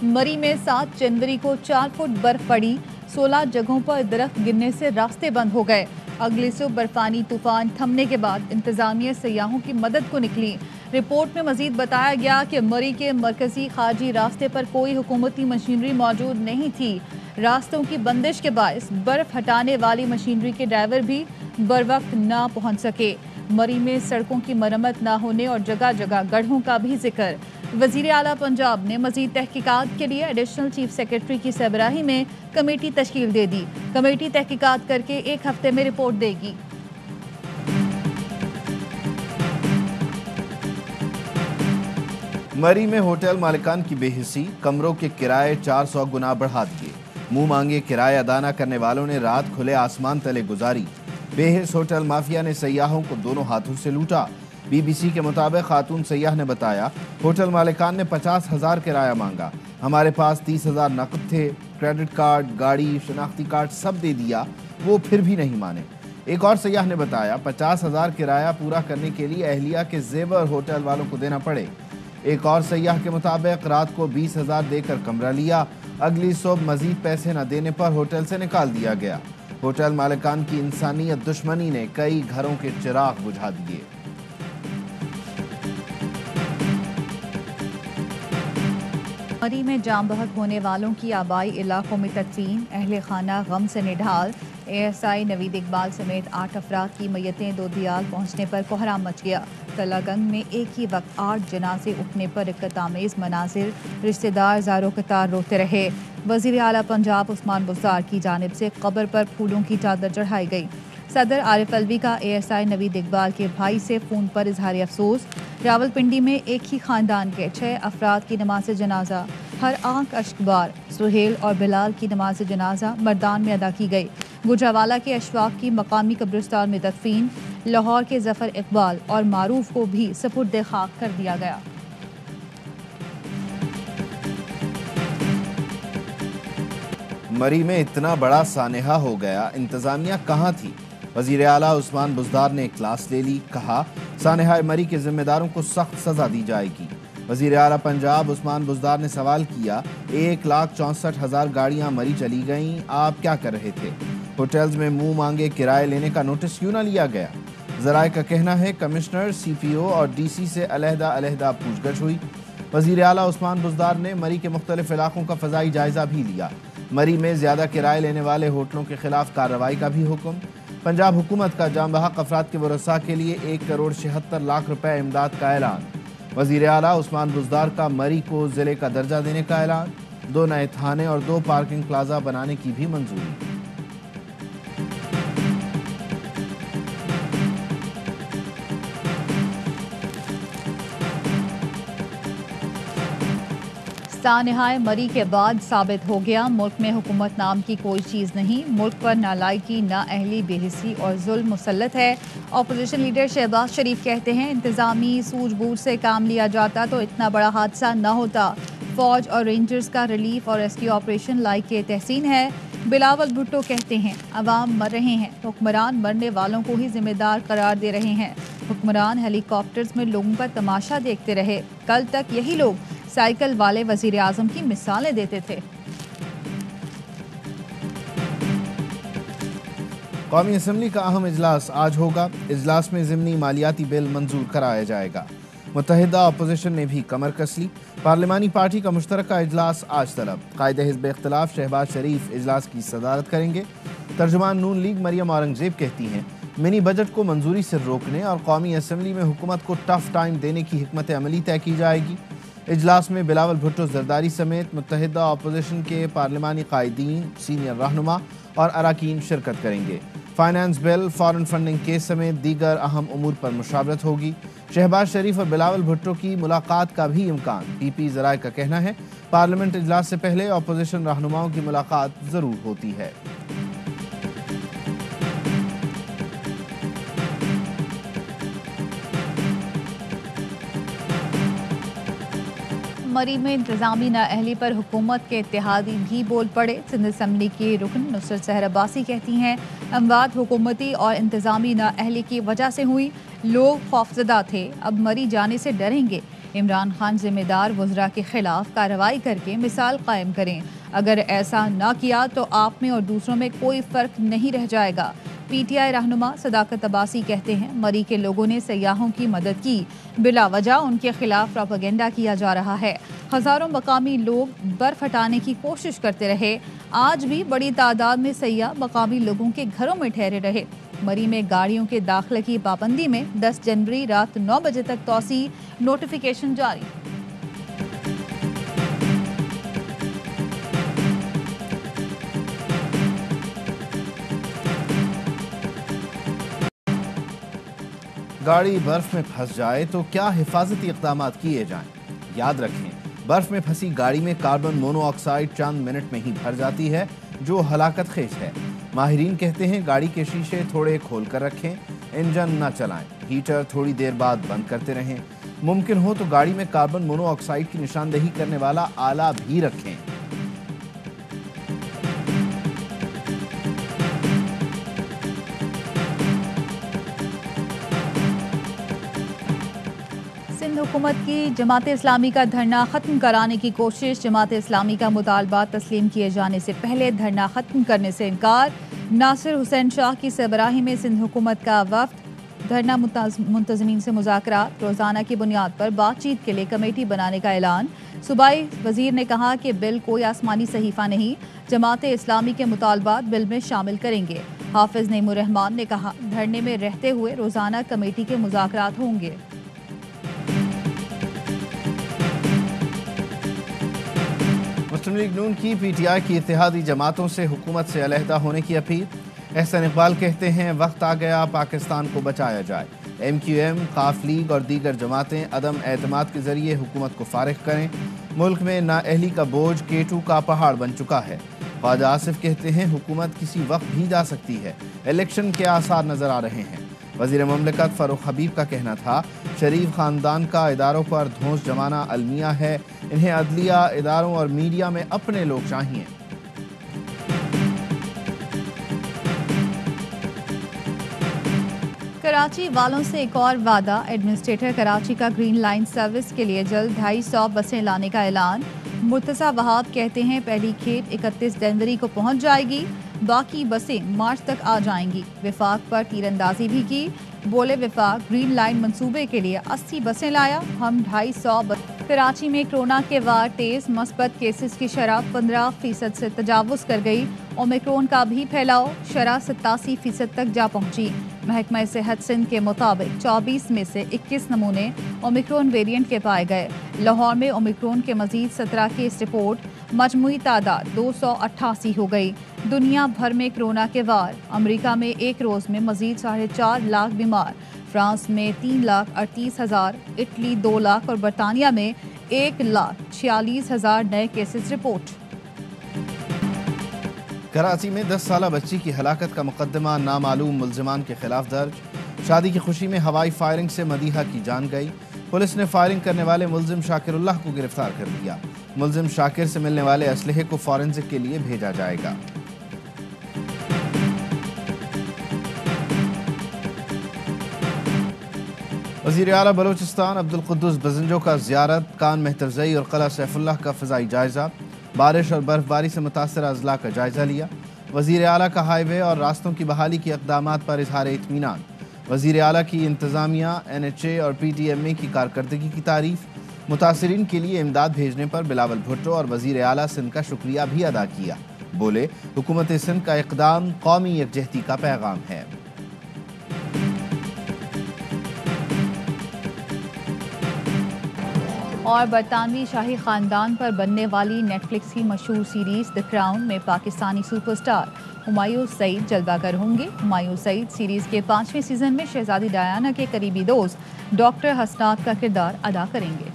मरी में 7 जनवरी को 4 फुट बर्फ पड़ी। 16 जगहों पर दरख्त गिरने से रास्ते बंद हो गए। अगले सुबह बर्फानी तूफान थमने के बाद इंतजामिया सयाहों की मदद को निकली। रिपोर्ट में मजीद बताया गया कि मरी के मरकजी खारजी रास्ते पर कोई हुकूमती मशीनरी मौजूद नहीं थी। रास्तों की बंदिश के बायस बर्फ हटाने वाली मशीनरी के ड्राइवर भी बरवक्त ना पहुंच सके। मरी में सड़कों की मरम्मत ना होने और जगह जगह गड्ढों का भी जिक्र। वजीर आला पंजाब ने मजीद तहकीकात के लिए एडिशनल चीफ सेक्रेटरी की सरबराही में कमेटी तश्कील दे दी। कमेटी तहकीकात करके 1 हफ्ते में रिपोर्ट देगी। मरी में होटल मालिकान की बेहिसी, कमरों के किराए 400 गुना बढ़ा दिए। मुंह मांगे किराए अदा न करने वालों ने रात खुले आसमान तले गुजारी। बेहिस होटल माफिया ने सयाहों को दोनों हाथों से लूटा। बीबीसी के मुताबिक खातून सयाह ने बताया, होटल मालिकान ने 50,000 किराया मांगा। हमारे पास 30,000 नकद थे, क्रेडिट कार्ड, गाड़ी, शनाख्ती कार्ड सब दे दिया, वो फिर भी नहीं माने। एक और सयाह ने बताया, 50,000 किराया पूरा करने के लिए अहलिया के जेवर होटल वालों को देना पड़े। एक और सयाह के मुताबिक रात को 20,000 देकर कमरा लिया। अगली सुबह मजीद पैसे न देने पर होटल से निकाल दिया गया। होटल मालिकान की इंसानियत दुश्मनी ने कई घरों के चिराग बुझा दिए। मरी में जाम बहक होने वालों की आबाई इलाकों में तदफीन, अहले खाना गम से निढाल। ASI नवीद इकबाल समेत 8 अफराद की मैयतें दोदियाल पहुँचने पर कोहराम मच गया। तलागंग में एक ही वक्त 8 जनाजे उठने पर इक्कतामेज़ मनाजिर, रिश्तेदार ज़ारो कतार रोते रहे। वज़ीर आला पंजाब उस्मान बुज़दार की जानिब से कब्र पर फूलों की चादर चढ़ाई गई। सदर आरिफ अलवी का ASI नवीद इकबाल के भाई से फ़ोन पर इजहार अफसोस। रावलपिंडी में एक ही ख़ानदान के 6 अफराद की नमाज जनाजा हर आंख अश्कबार। सुहेल और बिलाल की नमाज जनाजा मर्दान में अदा की गई। गुजरावाला के अशफाक की मकामी कब्रिस्तान में तदफीन। लाहौर के जफर इकबाल और मारूफ को भी सपुर्द खाक कर दिया गया। मरी में इतना बड़ा सानेहा हो गया, इंतजामिया कहाँ थी? वजीर आला उस्मान बुज़दार ने क्लास ले ली। कहा, सानेहा मरी के जिम्मेदारों को सख्त सजा दी जाएगी। वजीर आला पंजाब उस्मान बुज़दार ने सवाल किया, 1,64,000 गाड़ियां मरी चली गईं, आप क्या कर रहे थे? होटल्स में मुंह मांगे किराए लेने का नोटिस क्यों न लिया गया? ज़राए का कहना है कमिश्नर, CPO और DC से अलहदा पूछगछ हुई। वजीर आला उस्मान बुज़दार ने मरी के मुख्तलिफ इलाकों का फ़ज़ाई जायजा भी लिया। मरी में ज़्यादा किराए लेने वाले होटलों के खिलाफ कार्रवाई का भी हुक्म। पंजाब हुकूमत का जाम बहक अफराद के वरसा के लिए 1,76,00,000 रुपए इमदाद का ऐलान। वजीर आला उस्मान बुज़दार का मरी को ज़िले का दर्जा देने का ऐलान। 2 नए थाने और 2 पार्किंग प्लाजा बनाने की भी मंजूरी। सानेहाए मरी के बाद साबित हो गया, मुल्क में हुकूमत नाम की कोई चीज़ नहीं। मुल्क पर नालायकी, नाअहली, बेहिसी और जुल्म मुसल्लत है। अपोजिशन लीडर शहबाज शरीफ कहते हैं, इंतज़ामी सूझबूझ से काम लिया जाता तो इतना बड़ा हादसा न होता। फौज और रेंजर्स का रिलीफ और रेस्क्यू ऑपरेशन लायक तहसीन है। बिलावल भुट्टो कहते हैं, अवाम मर रहे हैं, हुक्मरान मरने वालों को ही जिम्मेदार करार दे रहे हैं। हुक्मरान हेलीकॉप्टर्स में लोगों का तमाशा देखते रहे। कल तक यही लोग साइकिल वाले वजीर आजम की मिसालें देते थे। कौमी असम्बली का अहम इजलास आज होगा। इजलास में ज़िमनी मालियाती बिल मंजूर कराया जाएगा। मुत्तहिदा अपोजिशन ने भी कमर कस ली। पार्लिमानी पार्टी का मुश्तरका इजलास आज तलब। कायदे हिज़्ब इख्तिलाफ शहबाज शरीफ इजलास की सदारत करेंगे। तर्जुमान नून लीग मरियम औरंगजेब कहती हैं, मिनी बजट को मंजूरी से रोकने और कौमी असम्बली में हुकूमत को टफ टाइम देने की हिकमत अमली तय की जाएगी। इजलास में बिलावल भुट्टो जरदारी समेत मुत्तहिदा अपोजिशन के पार्लिमानी कायदीन, सीनियर रहनुमा और अराकीन शिरकत करेंगे। Finance bill, foreign funding case समेत दीगर अहम उमूर पर मुशावरत होगी। शहबाज शरीफ और बिलावल भुट्टो की मुलाकात का भी इम्कान। PP ज़राए का कहना है, पार्लियामेंट इजलास से पहले अपोजिशन रहनुमाओं की मुलाकात ज़रूर होती है। मरी में इंतजामी नाअहली पर हुकूमत के इत्तेहादी भी बोल पड़े। सिंध असम्बली की रुकन नुसरत सहर अब्बासी कहती हैं, अमवात हुकूमती और इंतजामी नाअहली की वजह से हुई, लोग खौफजदा थे, अब मरी जाने से डरेंगे। عمران خان ذمہ دار وزراء کے خلاف کارروائی کر کے مثال قائم کریں. اگر ایسا نہ کیا تو آپ میں اور دوسروں میں کوئی فرق نہیں رہ جائے گا. پی ٹی آئی رہنما صداقت عباسی کہتے ہیں مری کے لوگوں نے سیاحوں کی مدد کی, بلا وجہ ان کے خلاف پروپیگنڈا کیا جا رہا ہے. ہزاروں مقامی لوگ برف ہٹانے کی کوشش کرتے رہے, آج بھی بڑی تعداد میں سیاح مقامی لوگوں کے گھروں میں ٹھہرے رہے. مری میں گاڑیوں کے داخلے کی پابندی میں 10 جنوری رات 9 بجے تک توسیع, نوٹیفیکیشن جاری. گاڑی برف میں پھنس جائے تو کیا حفاظتی اقدامات کیے جائیں؟ یاد رکھیں, برف میں پھنسی گاڑی میں کاربن مونو آکسائڈ چند منٹ میں ہی بھر جاتی ہے, جو ہلاکت خیز ہے. ماہرین کہتے ہیں گاڑی کے شیشے تھوڑے کھول کر رکھیں, انجن نہ چلائیں, ہیٹر تھوڑی دیر بعد بند کرتے رہیں. ممکن ہو تو گاڑی میں کاربن مونو آکسائڈ کی نشاندہی کرنے والا آلہ بھی رکھیں. سندھ حکومت کی جماعت اسلامی کا دھرنا ختم کرانے کی کوشش. جماعت اسلامی کا مطالبات تسلیم کیے جانے سے پہلے دھرنا ختم کرنے سے انکار. ناصر حسین شاہ کی سربراہی میں سندھ حکومت کا وفد. دھرنا منتظمین سے مذاکرات, روزانہ کی بنیاد پر بات چیت کے لیے کمیٹی بنانے کا اعلان. صوبائی وزیر نے کہا کہ بل کوئی آسمانی صحیفہ نہیں, جماعت اسلامی کے مطالبات بل میں شامل کریں گے. حافظ نعیم الرحمان نے کہا دھرنے میں رہتے ہوئے روزانہ کمیٹی کے مذاکرات ہوں گے. مسلم لیگ نون کی پی ٹی آئی کی اتحادی جماعتوں سے حکومت سے علیحدہ ہونے کی اپیل. احسن اقبال کہتے ہیں وقت آ گیا پاکستان کو بچایا جائے. ایم کیو ایم, قاف لیگ اور دیگر جماعتیں عدم اعتماد کے ذریعے حکومت کو فارغ کریں. ملک میں نااہلی کا بوجھ کیٹو کا پہاڑ بن چکا ہے. خواجہ آصف کہتے ہیں حکومت کسی وقت بھی جا سکتی ہے, الیکشن کے آثار نظر آ رہے ہیں. وزیر مملکت فاروق حبیب کا کہنا تھا شریف خاندان کا اداروں پر دھونس جمانا المیہ ہے, انہیں عدلیہ اداروں اور میڈیا میں اپنے لوگ چاہیے. کراچی والوں سے ایک اور وعدہ. ایڈمنسٹریٹر کراچی کا گرین لائن سروس کے لیے جلد 250 بسیں لانے کا اعلان. مرتضی وہاب کہتے ہیں پہلی کھیپ 31 جنوری کو پہنچ جائے گی, باقی بسیں مارچ تک آ جائیں گی. وفاق پر تیر اندازی بھی کی, بولے وفاق گرین لائن منصوبے کے لیے 80 بسیں لایا, ہم 250 کراچی میں کرونا کے وار تیز, مثبت کیسز کی شرح 15% سے تجاوز کر گئی. اومیکرون کا بھی پھیلاؤ, شرح 87% تک جا پہنچی. محکمہ صحت سندھ کے مطابق 24 میں سے 21 نمونے اومیکرون ویرینٹ کے پائے گئے. لاہور میں اومیکرون کے مزید 17 کیس رپورٹ, مجموعی تعداد 288 ہو گئی. دنیا بھر میں کرونا کے وار. امریکہ میں ایک روز میں مزید 4.5 لاکھ بیمار, فرانس میں 3,38,000, اٹلی 2 لاکھ اور برطانیہ میں 1,46,000 نئے کیسز رپورٹ. کراچی میں 10 سالہ بچی کی ہلاکت کا مقدمہ نامعلوم ملزمان کے خلاف درج. شادی کی خوشی میں ہوائی فائرنگ سے مدیحہ کی جان گئی. پولیس نے فائرنگ کرنے والے ملزم شاکر اللہ کو گرفتار کر لیا. ملزم شاکر سے ملنے والے اسلحے کو فورنزک کے لیے بھیجا جائے گا. وزیر اعلیٰ بلوچستان عبدالقدوس بزنجو کا زیارت, کان مہترزئی اور قلعہ سیف اللہ کا فضائی جائزہ. بارش اور برف باری سے متاثرہ اضلاع کا جائزہ لیا. وزیر اعلیٰ کا ہائی وے اور راستوں کی بحالی کے اقدامات پر اظہار اطمینان. وزیر اعلیٰ کی انتظامیہ, این ایچ اے اور پی ٹی ایم اے کی کارکردگی کی تعریف. متاثرین کے لیے امداد بھیجنے پر بلاول بھٹو اور وزیر اعلیٰ سندھ کا شکریہ بھی ادا کیا. بولے حکومت سندھ کا اقدام قومی یکجہتی کا پیغام ہے. اور برطانوی شاہی خاندان پر بننے والی نیٹ فلکس کی مشہور سیریز دی کراؤن میں پاکستانی سپر سٹار ہمایوں سعید جلوہ گر ہوں گے. ہمایوں سعید سیریز کے 5ویں سیزن میں شہزادی ڈیانا کے قریبی دوست ڈاکٹر حسنات کا کردار ادا کریں گے.